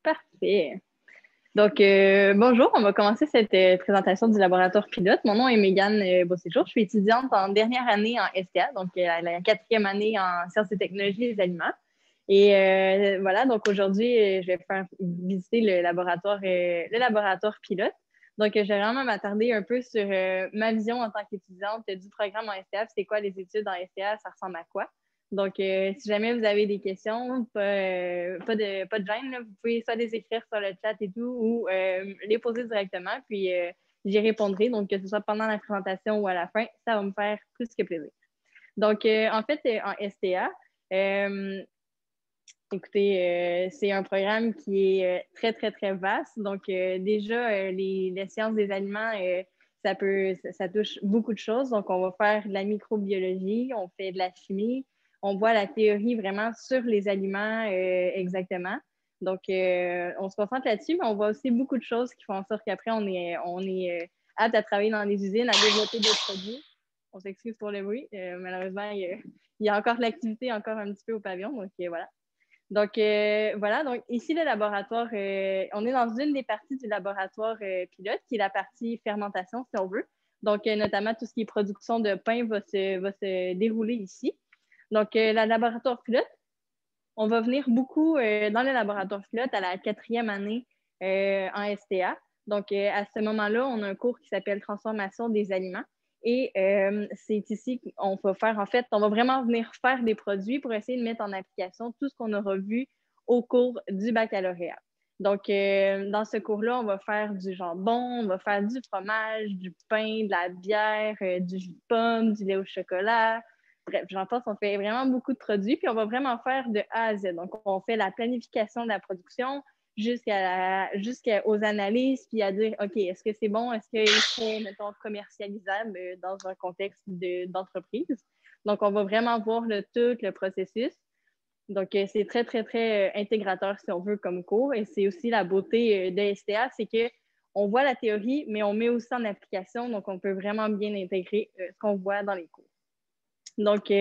Parfait. Donc, bonjour, on va commencer cette présentation du laboratoire pilote. Mon nom est Mégane Beauséjour. Je suis étudiante en dernière année en STA, donc la quatrième année en sciences et technologies des aliments. Et voilà, donc aujourd'hui, je vais faire visiter le laboratoire pilote. Donc, je vais vraiment m'attarder un peu sur ma vision en tant qu'étudiante du programme en STA. C'est quoi les études en STA? Ça ressemble à quoi? Donc, si jamais vous avez des questions, pas de gêne, là, vous pouvez soit les écrire sur le chat et tout ou les poser directement, puis j'y répondrai. Donc, que ce soit pendant la présentation ou à la fin, ça va me faire plus que plaisir. Donc, en fait, en STA, écoutez, c'est un programme qui est très, très, très vaste. Donc, déjà, les sciences des aliments, ça touche beaucoup de choses. Donc, on va faire de la microbiologie, on fait de la chimie, on voit la théorie vraiment sur les aliments exactement. Donc, on se concentre là-dessus, mais on voit aussi beaucoup de choses qui font en sorte qu'après, on est apte à travailler dans les usines, à développer des produits. On s'excuse pour le bruit. Malheureusement, il y a encore de l'activité encore un petit peu au pavillon. Donc, voilà. Donc, voilà. Donc, ici, le laboratoire, on est dans une des parties du laboratoire pilote, qui est la partie fermentation, si on veut. Donc, notamment, tout ce qui est production de pain va se dérouler ici. Donc, le laboratoire pilote, on va venir beaucoup dans le laboratoire pilote à la quatrième année en STA. Donc, à ce moment-là, on a un cours qui s'appelle Transformation des aliments. Et c'est ici qu'on va faire, en fait, on va vraiment venir faire des produits pour essayer de mettre en application tout ce qu'on aura vu au cours du baccalauréat. Donc, dans ce cours-là, on va faire du jambon, on va faire du fromage, du pain, de la bière, du jus de pomme, du lait au chocolat. Bref, j'en pense, on fait vraiment beaucoup de produits, puis on va vraiment faire de A à Z. Donc, on fait la planification de la production jusqu'aux analyses, puis à dire, OK, est-ce que c'est bon? Est-ce qu'il serait, mettons, commercialisable dans un contexte d'entreprise? Donc, on va vraiment voir tout le processus. Donc, c'est très, très, très intégrateur, si on veut, comme cours. Et c'est aussi la beauté de STA, c'est qu'on voit la théorie, mais on met aussi en application. Donc, on peut vraiment bien intégrer ce qu'on voit dans les cours. Donc,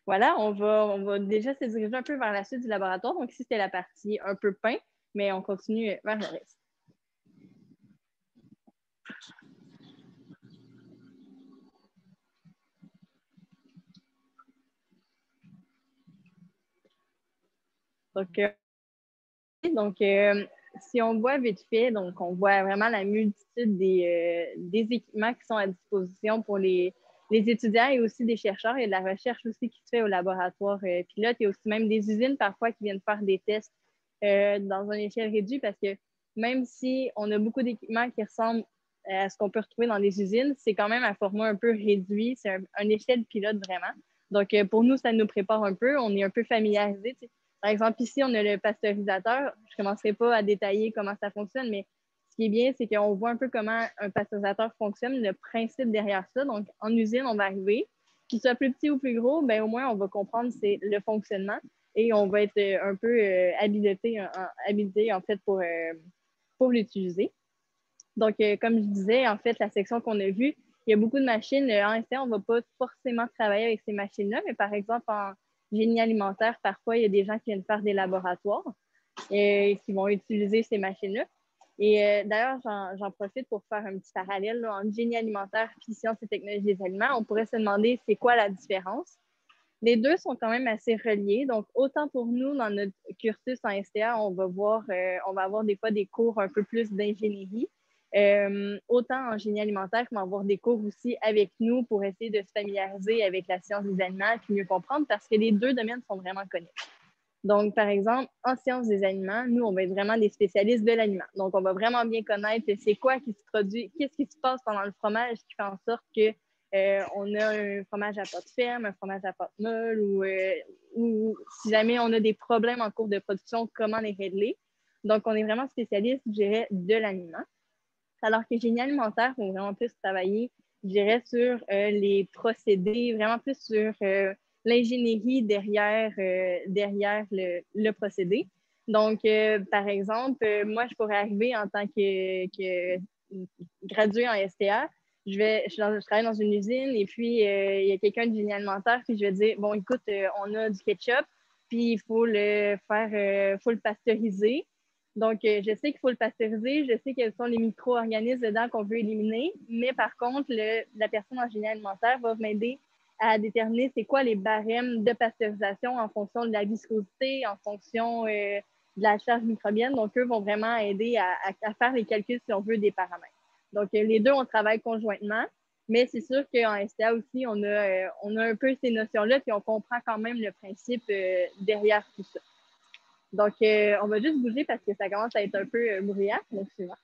voilà, on va déjà se diriger un peu vers la suite du laboratoire. Donc, ici, c'était la partie un peu pain, mais on continue vers le reste. Donc, si on voit vite fait, donc on voit vraiment la multitude des équipements qui sont à disposition pour les étudiants et aussi des chercheurs. Il y a de la recherche aussi qui se fait au laboratoire pilote. Il y a aussi même des usines parfois qui viennent faire des tests dans une échelle réduite parce que même si on a beaucoup d'équipements qui ressemblent à ce qu'on peut retrouver dans les usines, c'est quand même un format un peu réduit. C'est une échelle pilote vraiment. Donc, pour nous, ça nous prépare un peu. On est un peu familiarisés. Par exemple, ici, on a le pasteurisateur. Je ne commencerai pas à détailler comment ça fonctionne, mais ce qui est bien, c'est qu'on voit un peu comment un pasteurisateur fonctionne, le principe derrière ça. Donc, en usine, on va arriver. Qu'il soit plus petit ou plus gros, ben, au moins, on va comprendre le fonctionnement et on va être un peu habilité en fait pour l'utiliser. Donc, comme je disais, en fait, la section qu'on a vue, il y a beaucoup de machines. En STA, on ne va pas forcément travailler avec ces machines-là, mais par exemple, en génie alimentaire, parfois, il y a des gens qui viennent faire des laboratoires et qui vont utiliser ces machines-là. Et d'ailleurs, j'en profite pour faire un petit parallèle là, entre génie alimentaire et sciences et technologies des aliments. On pourrait se demander c'est quoi la différence. Les deux sont quand même assez reliés. Donc, autant pour nous, dans notre cursus en STA, on va avoir des fois des cours un peu plus d'ingénierie. Autant en génie alimentaire qu'on va avoir des cours aussi avec nous pour essayer de se familiariser avec la science des aliments et mieux comprendre parce que les deux domaines sont vraiment connexes. Donc, par exemple, en sciences des aliments, nous, on va être vraiment des spécialistes de l'aliment. Donc, on va vraiment bien connaître c'est quoi qui se produit, qu'est-ce qui se passe pendant le fromage qui fait en sorte que on a un fromage à pâte ferme, un fromage à pâte molle ou si jamais on a des problèmes en cours de production, comment les régler. Donc, on est vraiment spécialiste, je dirais, de l'aliment. Alors que génie alimentaire, on va vraiment plus travailler, je dirais, sur les procédés, vraiment plus sur l'ingénierie derrière le procédé. Donc, par exemple, moi, je pourrais arriver en tant que gradué en STA, je travaille dans une usine et puis il y a quelqu'un de génie alimentaire, puis je vais dire, bon, écoute, on a du ketchup, puis il faut faut le pasteuriser. Donc, je sais qu'il faut le pasteuriser, je sais quels sont les micro-organismes dedans qu'on veut éliminer, mais par contre, la personne en génie alimentaire va m'aider à déterminer c'est quoi les barèmes de pasteurisation en fonction de la viscosité, en fonction de la charge microbienne. Donc, eux vont vraiment aider à faire les calculs si on veut des paramètres. Donc, les deux, on travaille conjointement, mais c'est sûr qu'en STA aussi, on a un peu ces notions-là, puis on comprend quand même le principe derrière tout ça. Donc, on va juste bouger parce que ça commence à être un peu bruyant. Donc, suivant.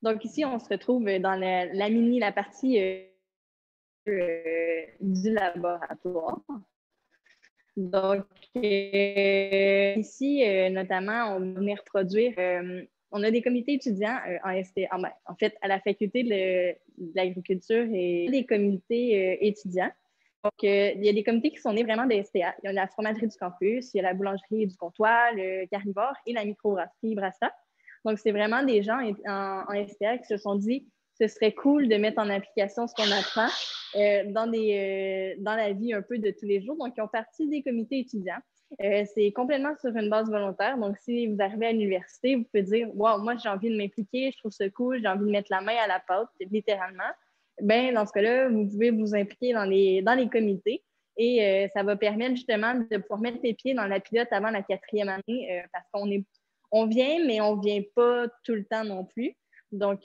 Donc, ici, on se retrouve dans la partie du laboratoire. Donc, ici, notamment, on va venir produire. On a des comités étudiants en STA, en fait, à la faculté de l'agriculture et des comités étudiants. Donc, il y a des comités qui sont nés vraiment de STA. Il y a la fromagerie du campus, il y a la boulangerie du comptoir, le carnivore et la microbrasserie Brassa. Donc, c'est vraiment des gens en STA qui se sont dit ce serait cool de mettre en application ce qu'on apprend dans la vie un peu de tous les jours. Donc, ils ont parti des comités étudiants. C'est complètement sur une base volontaire. Donc, si vous arrivez à l'université, vous pouvez dire wow, moi, j'ai envie de m'impliquer, je trouve ça cool, j'ai envie de mettre la main à la pâte, littéralement. Ben, dans ce cas-là, vous pouvez vous impliquer dans les comités et ça va permettre justement de pouvoir mettre les pieds dans la pilote avant la 4e année parce on vient, mais on ne vient pas tout le temps non plus. Donc,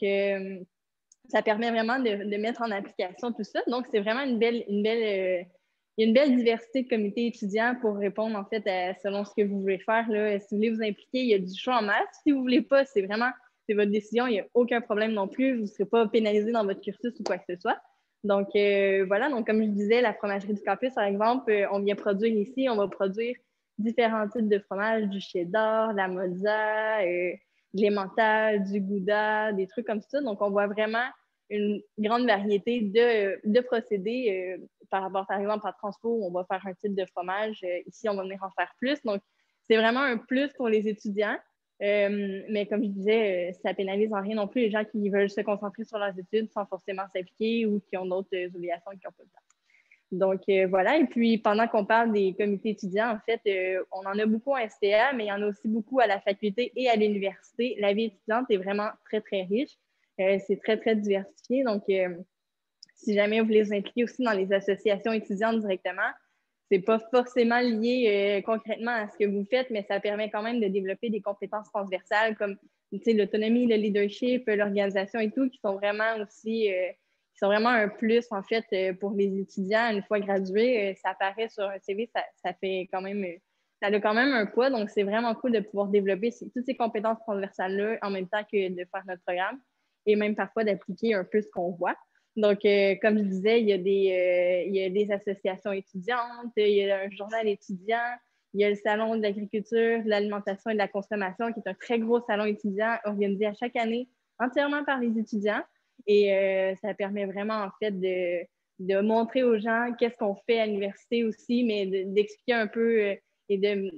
ça permet vraiment de mettre en application tout ça. Donc, c'est vraiment il y a une belle diversité de comités étudiants pour répondre, en fait, selon ce que vous voulez faire. Là. Si vous voulez vous impliquer, il y a du choix en masse. Si vous ne voulez pas, c'est votre décision. Il n'y a aucun problème non plus. Vous ne serez pas pénalisé dans votre cursus ou quoi que ce soit. Donc, voilà. Donc, comme je disais, la fromagerie du campus, par exemple, on vient produire ici, on va produire différents types de fromages, du cheddar, la mozza, de l'emmental, du gouda, des trucs comme ça. Donc, on voit vraiment une grande variété de procédés par rapport, par exemple, à Transpo, où on va faire un type de fromage. Ici, on va venir en faire plus. Donc, c'est vraiment un plus pour les étudiants. Mais comme je disais, ça pénalise en rien non plus les gens qui veulent se concentrer sur leurs études sans forcément s'impliquer ou qui ont d'autres obligations qui n'ont pas le temps. Donc, voilà. Et puis, pendant qu'on parle des comités étudiants, en fait, on en a beaucoup en STA, mais il y en a aussi beaucoup à la faculté et à l'université. La vie étudiante est vraiment très, très riche. C'est très, très diversifié. Donc, si jamais vous voulez vous impliquer aussi dans les associations étudiantes directement, c'est pas forcément lié concrètement à ce que vous faites, mais ça permet quand même de développer des compétences transversales comme l'autonomie, le leadership, l'organisation et tout, qui sont vraiment aussi qui sont vraiment un plus en fait pour les étudiants une fois gradués. Ça apparaît sur un CV, ça fait quand même ça a quand même un poids, donc c'est vraiment cool de pouvoir développer toutes ces compétences transversales-là en même temps que de faire notre programme et même parfois d'appliquer un peu ce qu'on voit. Donc, comme je disais, il y a des associations étudiantes, il y a un journal étudiant, il y a le salon de l'agriculture, de l'alimentation et de la consommation, qui est un très gros salon étudiant organisé à chaque année entièrement par les étudiants. Et ça permet vraiment, en fait, de montrer aux gens qu'est-ce qu'on fait à l'université aussi, mais d'expliquer un peu et de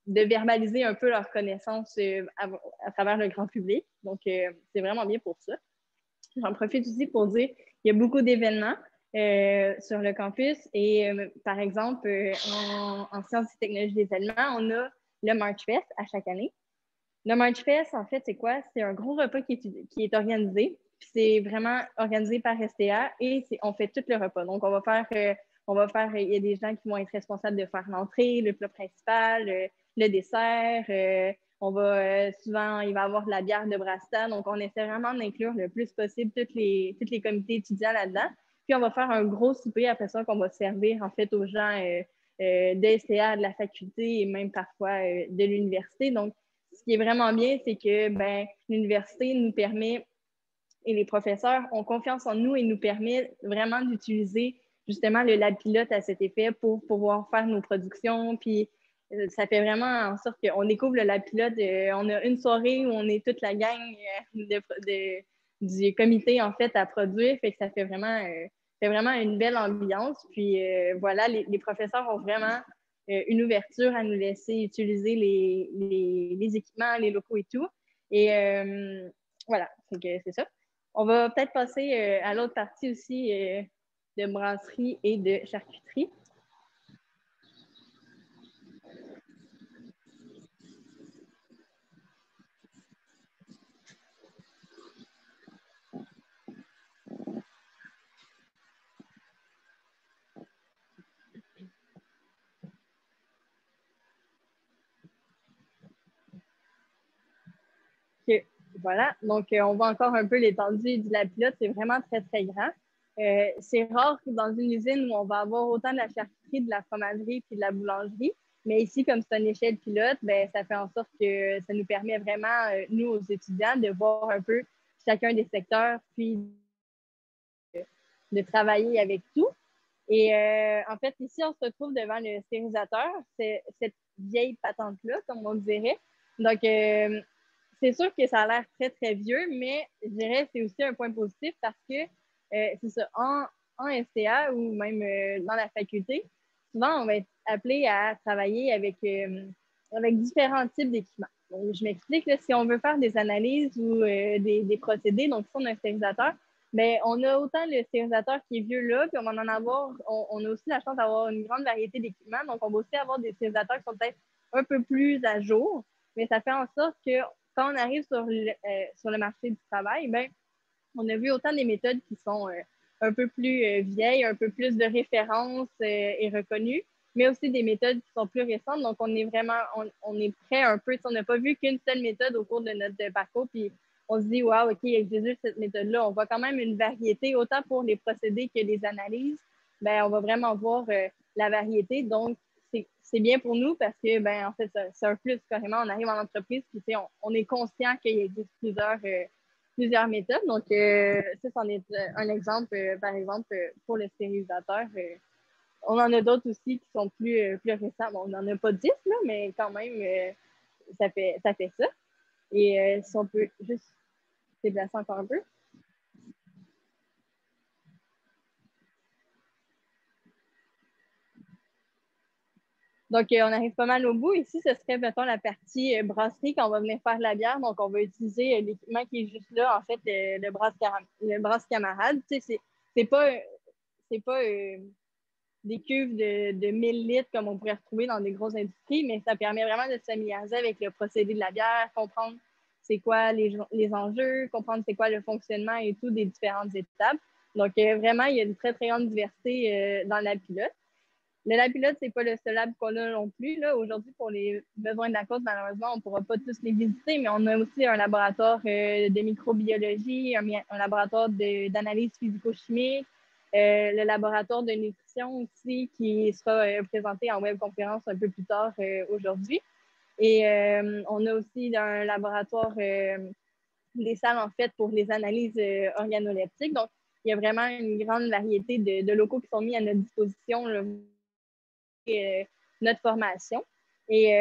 verbaliser un peu leurs connaissances à travers le grand public. Donc, c'est vraiment bien pour ça. J'en profite aussi pour dire qu'il y a beaucoup d'événements sur le campus et par exemple, en sciences et technologies des aliments, on a le March Fest à chaque année. Le March Fest, en fait, c'est quoi? C'est un gros repas qui est organisé. C'est vraiment organisé par STA et on fait tout le repas. Donc, on va faire, il y a des gens qui vont être responsables de faire l'entrée, le plat principal, le dessert. Souvent, il va y avoir de la bière de Brasta. Donc, on essaie vraiment d'inclure le plus possible tous les comités étudiants là-dedans. Puis, on va faire un gros souper après ça qu'on va servir, en fait, aux gens de STA, de la faculté et même parfois de l'université. Donc, ce qui est vraiment bien, c'est que l'université nous permet et les professeurs ont confiance en nous et nous permet vraiment d'utiliser justement le lab pilote à cet effet pour pouvoir faire nos productions. Puis ça fait vraiment en sorte qu'on découvre le lab pilote. On a une soirée où on est toute la gang du comité en fait à produire. Fait que ça fait vraiment une belle ambiance. Puis voilà, les professeurs ont vraiment une ouverture à nous laisser utiliser les équipements, les locaux et tout. Et voilà, c'est ça. On va peut-être passer à l'autre partie aussi de brasserie et de charcuterie. Okay. Voilà, donc on voit encore un peu l'étendue de la pilote, c'est vraiment très, très grand. C'est rare que dans une usine où on va avoir autant de la charcuterie, de la fromagerie puis de la boulangerie, mais ici, comme c'est une échelle pilote, ben, ça fait en sorte que ça nous permet vraiment, nous, aux étudiants, de voir un peu chacun des secteurs, puis de travailler avec tout. Et en fait, ici, on se retrouve devant le stérilisateur, c'est cette vieille patente-là, comme on dirait. Donc, c'est sûr que ça a l'air très, très vieux, mais je dirais que c'est aussi un point positif parce que c'est ça, en STA ou même dans la faculté, souvent, on va être appelé à travailler avec différents types d'équipements. Donc, je m'explique, là, si on veut faire des analyses ou des procédés, donc si on a un stérilisateur, mais on a autant le stérilisateur qui est vieux là, puis on va en avoir, on a aussi la chance d'avoir une grande variété d'équipements. Donc, on va aussi avoir des stérilisateurs qui sont peut-être un peu plus à jour, mais ça fait en sorte que quand on arrive sur le marché du travail, ben, on a vu autant des méthodes qui sont un peu plus vieilles, un peu plus de références et reconnues, mais aussi des méthodes qui sont plus récentes. Donc, on est vraiment, on est prêt un peu. On n'a pas vu qu'une seule méthode au cours de notre parcours, puis on se dit, wow, OK, il existe juste cette méthode-là. On voit quand même une variété, autant pour les procédés que les analyses. Ben, on va vraiment voir la variété. Donc, c'est bien pour nous parce que, ben, en fait, c'est un plus carrément. On arrive en entreprise, puis on est conscient qu'il existe plusieurs méthodes. Donc, ça, c'en est un exemple, par exemple, pour le stérilisateur. On en a d'autres aussi qui sont plus récents. Bon, on n'en a pas 10, là, mais quand même, ça fait ça. Et si on peut juste se déplacer encore un peu. Donc, on arrive pas mal au bout. Ici, ce serait, mettons, la partie brasserie quand on va venir faire de la bière. Donc, on va utiliser l'équipement qui est juste là, en fait, le brasse camarade. Tu sais, c'est pas des cuves de 1000 litres comme on pourrait retrouver dans des grosses industries, mais ça permet vraiment de se familiariser avec le procédé de la bière, comprendre c'est quoi les enjeux, comprendre c'est quoi le fonctionnement et tout des différentes étapes. Donc, vraiment, il y a une très, très grande diversité dans la pilote. Le lab pilote, c'est pas le seul lab qu'on a non plus. Là. Aujourd'hui, pour les besoins de la cause, malheureusement, on ne pourra pas tous les visiter, mais on a aussi un laboratoire de microbiologie, un laboratoire d'analyse physico-chimique, le laboratoire de nutrition aussi, qui sera présenté en webconférence un peu plus tard aujourd'hui. Et on a aussi un laboratoire, des salles en fait pour les analyses organoleptiques. Donc, il y a vraiment une grande variété de locaux qui sont mis à notre disposition là, notre formation. Et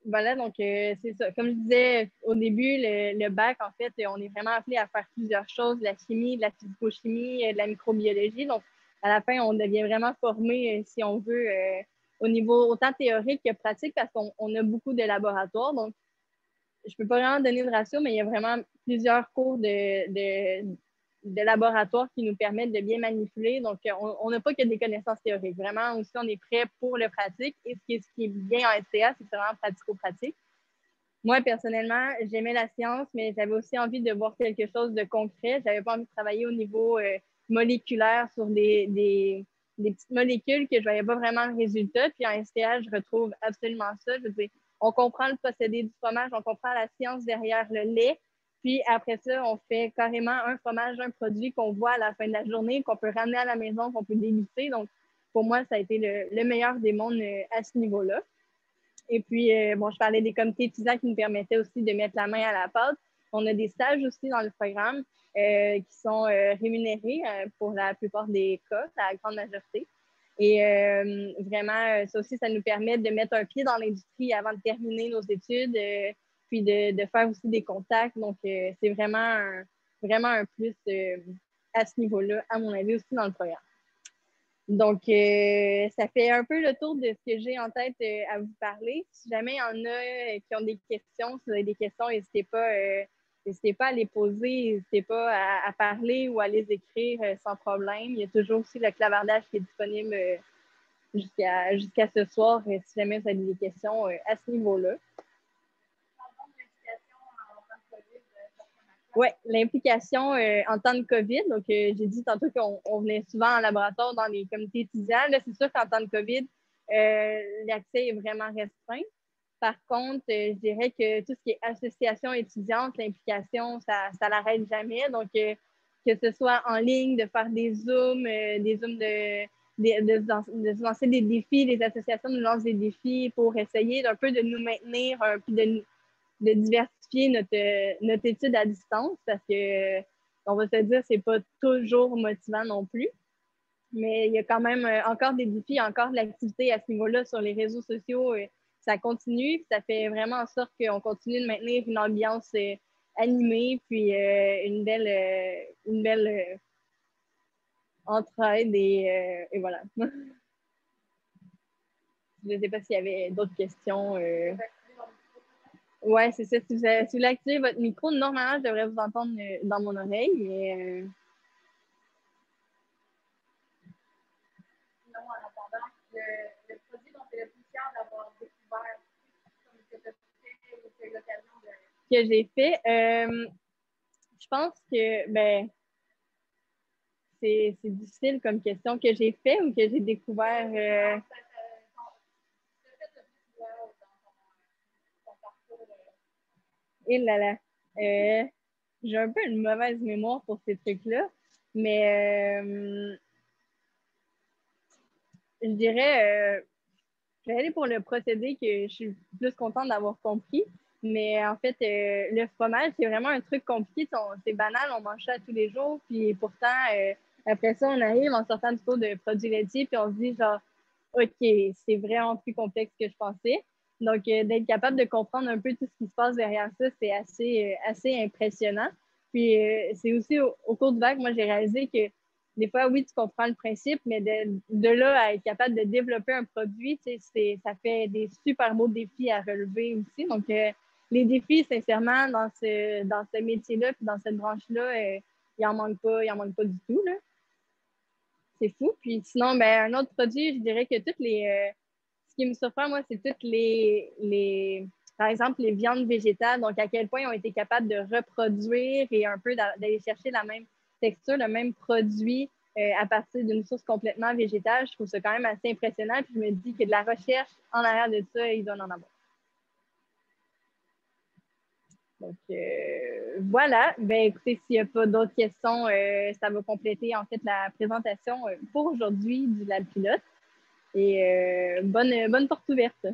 voilà, donc c'est ça. Comme je disais au début, le bac, en fait, on est vraiment appelé à faire plusieurs choses, de la chimie, de la physico-chimie, de la microbiologie. Donc, à la fin, on devient vraiment formé, si on veut, au niveau autant théorique que pratique, parce qu'on a beaucoup de laboratoires. Donc, je ne peux pas vraiment donner de ratio, mais il y a vraiment plusieurs cours de laboratoire qui nous permettent de bien manipuler. Donc, on n'a pas que des connaissances théoriques. Vraiment, aussi, on est prêt pour le pratique. Et ce qui est bien en STA, c'est vraiment pratico-pratique. Moi, personnellement, j'aimais la science, mais j'avais aussi envie de voir quelque chose de concret. Je n'avais pas envie de travailler au niveau moléculaire sur des petites molécules que je ne voyais pas vraiment le résultat. Puis en STA, je retrouve absolument ça. Je veux dire, on comprend le procédé du fromage, on comprend la science derrière le lait. Puis après ça, on fait carrément un fromage, un produit qu'on voit à la fin de la journée, qu'on peut ramener à la maison, qu'on peut déguster. Donc, pour moi, ça a été le meilleur des mondes à ce niveau-là. Et puis, bon, je parlais des comités étudiants qui nous permettaient aussi de mettre la main à la pâte. On a des stages aussi dans le programme qui sont rémunérés pour la plupart des cas, la grande majorité. Et vraiment, ça aussi, ça nous permet de mettre un pied dans l'industrie avant de terminer nos études, puis de faire aussi des contacts. Donc, c'est vraiment un plus à ce niveau-là, à mon avis, aussi dans le programme. Donc, ça fait un peu le tour de ce que j'ai en tête à vous parler. Si jamais il y en a qui ont des questions, si vous avez des questions, n'hésitez pas à les poser, n'hésitez pas à parler ou à les écrire sans problème. Il y a toujours aussi le clavardage qui est disponible jusqu'à ce soir si jamais vous avez des questions à ce niveau-là. Oui, l'implication en temps de COVID. Donc, j'ai dit tantôt qu'on venait souvent en laboratoire dans les comités étudiants. Là, c'est sûr qu'en temps de COVID, l'accès est vraiment restreint. Par contre, je dirais que tout ce qui est association étudiante, l'implication, ça l'arrête jamais. Donc, que ce soit en ligne, de faire des zooms de se lancer des défis, les associations nous lancent des défis pour essayer d'un peu de nous maintenir, puis de diversifier notre étude à distance parce que, on va se dire, c'est pas toujours motivant non plus. Mais il y a quand même encore des défis, encore de l'activité à ce niveau-là sur les réseaux sociaux. Ça continue, ça fait vraiment en sorte qu'on continue de maintenir une ambiance animée, puis une belle entraide et voilà. Je ne sais pas s'il y avait d'autres questions. Ouais, c'est ça. Si vous voulez activer votre micro, normalement, je devrais vous entendre dans mon oreille, mais Non, en attendant, le produit dont tu es le plus fier d'avoir découvert, comme que tu as fait ou tu as eu l'occasion de. que j'ai fait, je pense que c'est difficile comme question que j'ai fait ou que j'ai découvert. Et là là. J'ai un peu une mauvaise mémoire pour ces trucs-là, mais je dirais, je vais aller pour le procédé que je suis plus contente d'avoir compris. Mais en fait, le fromage, c'est vraiment un truc compliqué. C'est banal, on mange ça tous les jours. Puis pourtant, après ça, on arrive en sortant du cours de produits laitiers, puis on se dit genre, OK, c'est vraiment plus complexe que je pensais. Donc, d'être capable de comprendre un peu tout ce qui se passe derrière ça, c'est assez impressionnant. Puis, c'est aussi au cours du bac, moi, j'ai réalisé que des fois, oui, tu comprends le principe, mais de là à être capable de développer un produit, ça fait des super beaux défis à relever aussi. Donc, les défis, sincèrement, dans ce métier-là, puis dans cette branche-là, il en manque pas du tout, là. C'est fou. Puis sinon, un autre produit, je dirais que ce qui me surprend, moi, c'est toutes par exemple, les viandes végétales, donc à quel point ils ont été capables de reproduire et un peu d'aller chercher la même texture, le même produit à partir d'une source complètement végétale. Je trouve ça quand même assez impressionnant. Puis je me dis que de la recherche en arrière de ça, ils doivent en avoir. Donc, voilà. Écoutez, s'il n'y a pas d'autres questions, ça va compléter en fait la présentation pour aujourd'hui du Lab Pilote. Et bonne porte ouverte.